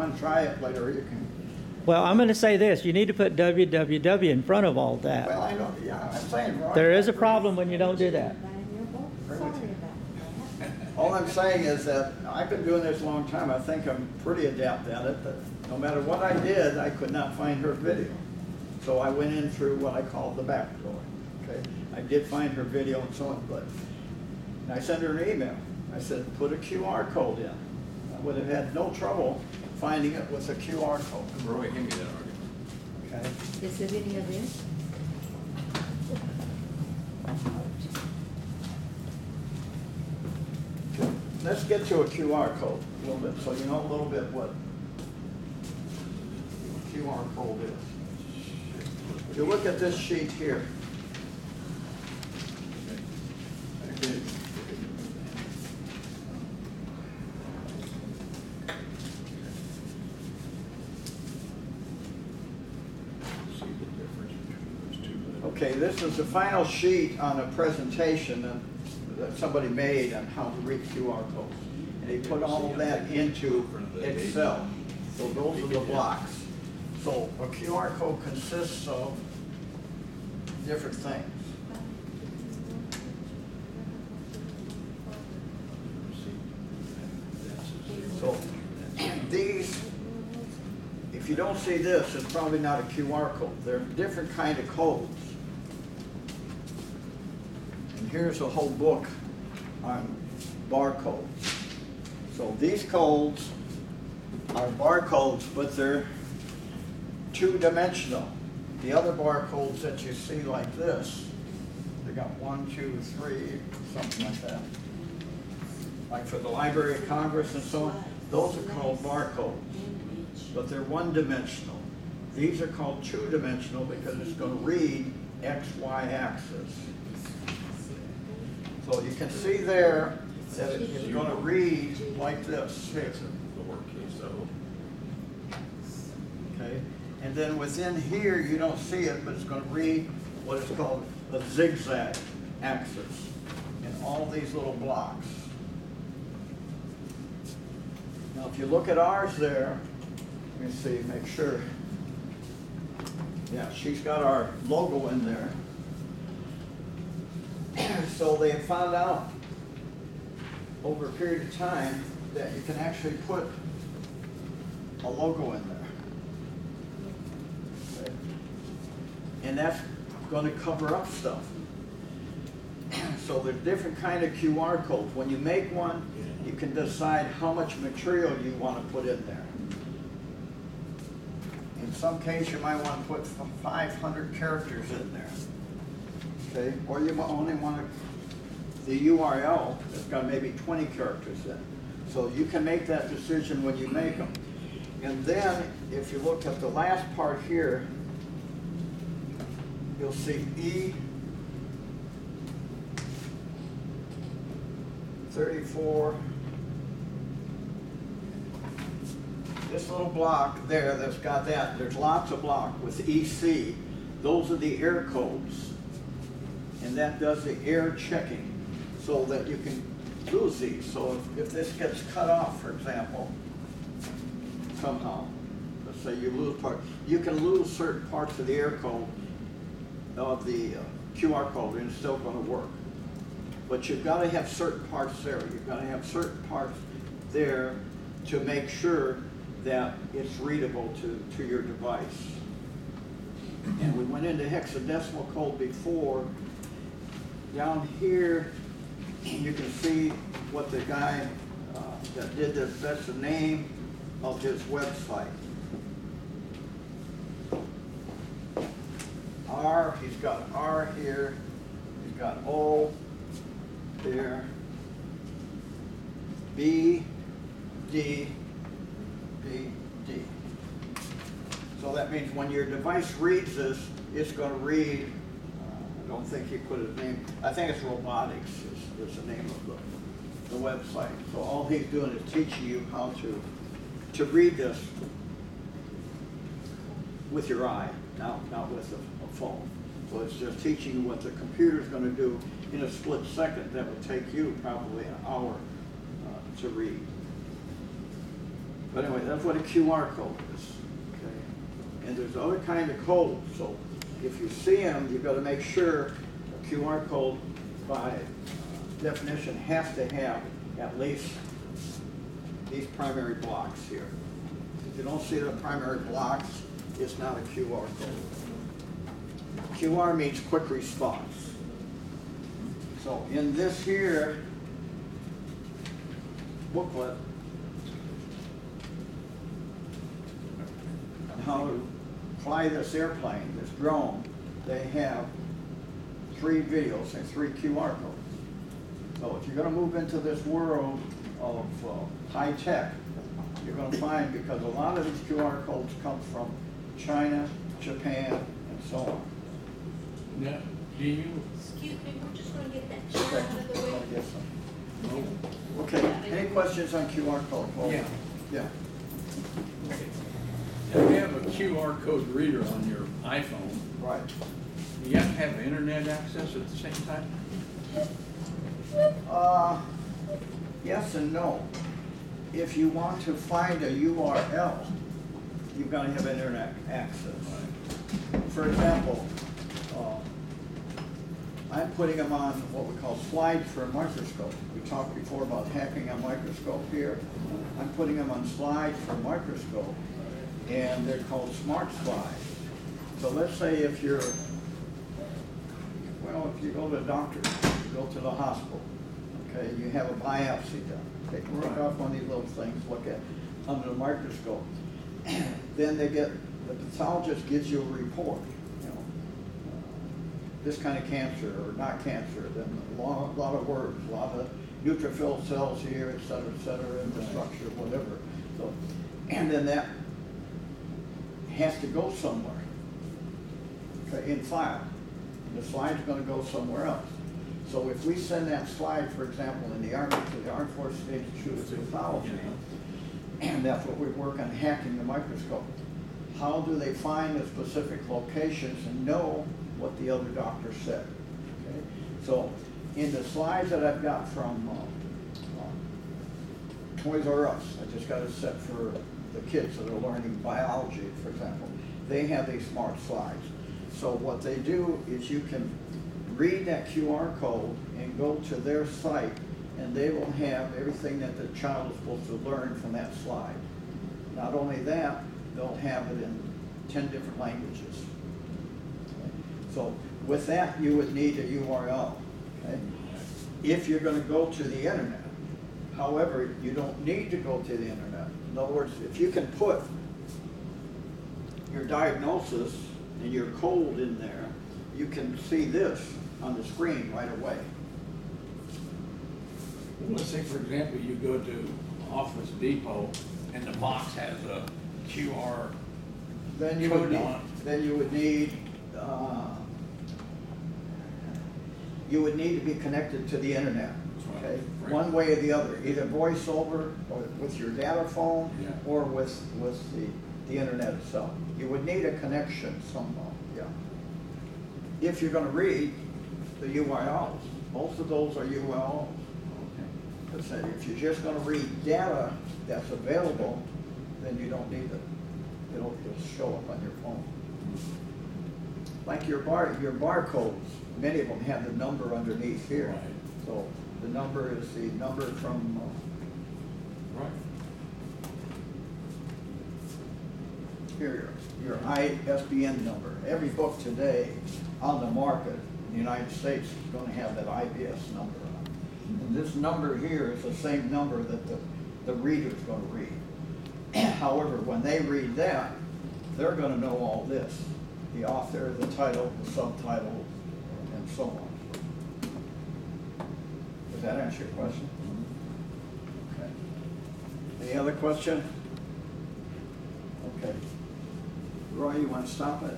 want to try it later, you can. Well, I'm going to say this. You need to put www in front of all that. Well, I know, yeah, I'm saying, Roy. There is a problem when you don't do that. All I'm saying is that I've been doing this a long time. I think I'm pretty adept at it, but no matter what I did, I could not find her video. So I went in through what I call the back door. Okay, I did find her video and so on, but and I sent her an email. I said, put a QR code in. I would have had no trouble finding it with a QR code. Roy, hand me that argument. Okay. Is the video there? Let's get to a QR code a little bit, so you know a little bit what QR code is. If you look at this sheet here, okay, this is the final sheet on a presentation that somebody made on how to read QR codes. And they put all of that into Excel. So those are the blocks. So a QR code consists of different things. So these, if you don't see this, it's probably not a QR code. They're different kind of codes. And here's a whole book on barcodes. So these codes are barcodes, but they're two-dimensional. The other barcodes that you see like this, they got 1, 2, 3, something like that. Like for the Library of Congress and so on, those are called barcodes, but they're one-dimensional. These are called two-dimensional because it's going to read X, Y axis. So you can see there that it's going to read like this. Okay, and then within here you don't see it, but it's going to read what is called a zigzag axis in all these little blocks. Now if you look at ours there, let me see, make sure. Yeah, she's got our logo in there. So they have found out over a period of time that you can actually put a logo in there. Okay. And that's going to cover up stuff. So there's different kind of QR codes. When you make one, you can decide how much material you want to put in there. In some case, you might want to put 500 characters in there. Okay, or you only want the URL that's got maybe 20 characters in. So you can make that decision when you make them. And then, if you look at the last part here, you'll see E34. This little block there that's got that, there's lots of blocks with EC. Those are the air codes. And that does the air checking so that you can lose these. So if this gets cut off, for example, somehow, let's say you lose part, you can lose certain parts of the air code of the QR code and it's still going to work. But you've got to have certain parts there. You've got to have certain parts there to make sure that it's readable to your device. And we went into hexadecimal code before. Down here, you can see what the guy that did this, that's the name of his website. R, he's got R here, he's got O there, B, D, B, D. So that means when your device reads this, it's going to read, I don't think he put his name, I think it's Robotics is the name of the website. So all he's doing is teaching you how to read this with your eye, not with a phone. So it's just teaching you what the computer's going to do in a split second that would take you probably an hour to read. But anyway, that's what a QR code is, okay? And there's other kind of codes, so if you see them, you've got to make sure a QR code by definition has to have at least these primary blocks here. If you don't see the primary blocks, it's not a QR code. QR means quick response. So in this here booklet, on how to fly this airplane, this drone, they have 3 videos and 3 QR codes. So if you're going to move into this world of high tech, you're going to find, because a lot of these QR codes come from China, Japan, and so on. Now, do you, Excuse me, we're just gonna get that chair out of the way. Yes, sir. oh, Okay, any questions on QR code? Paul? Yeah. Yeah. if you have a QR code reader on your iPhone, Right. do you have to have internet access at the same time? Yes and no. If you want to find a URL, you've got to have internet access. For example, I'm putting them on what we call slides for a microscope. We talked before about hacking a microscope here. I'm putting them on slides for a microscope, and they're called smart slides. So let's say if you're, well, if you go to the doctor, you go to the hospital, okay, you have a biopsy done. Take a look off one of these little things, look at under the microscope. Then the pathologist gives you a report, you know, this kind of cancer or not cancer, then a lot of words, a lot of neutrophil cells here, et cetera, infrastructure, whatever. So, and then that has to go somewhere, okay, in file. The slide's going to go somewhere else. So if we send that slide, for example, in the Army to the Armed Forces Institute of Pathology, and that's what we work on, hacking the microscope. How do they find the specific locations and know what the other doctor said? Okay? So in the slides that I've got from Toys R Us, I just got a set for the kids that are learning biology, for example. They have these smart slides. So what they do is you can read that QR code and go to their site, and they will have everything that the child is supposed to learn from that slide. Not only that, they'll have it in 10 different languages. Okay? So with that, you would need a URL. Okay? If you're going to go to the internet. However, you don't need to go to the internet. In other words, if you can put your diagnosis and your code in there, you can see this on the screen right away. Let's say, for example, you go to Office Depot and the box has a QR Then you code would need, on it. then you would need to be connected to the internet. Right. Okay, Right. one way or the other, either voice over or with your data phone, Yeah. or with the internet itself. You would need a connection somehow. Yeah. If you're going to read the URLs, most of those are URLs. But say, if you're just going to read data that's available, then you don't need it. It'll show up on your phone. Like your barcodes, many of them have the number underneath here. Right. So the number is the number from Right. here, your ISBN number. Every book today on the market in the United States is going to have that IBS number on it. And this number here is the same number that the reader's going to read. However, when they read that, they're going to know all this. The author, the title, the subtitle, and so on. Does that answer your question? Okay. Any other question? Okay. Roy, you want to stop it?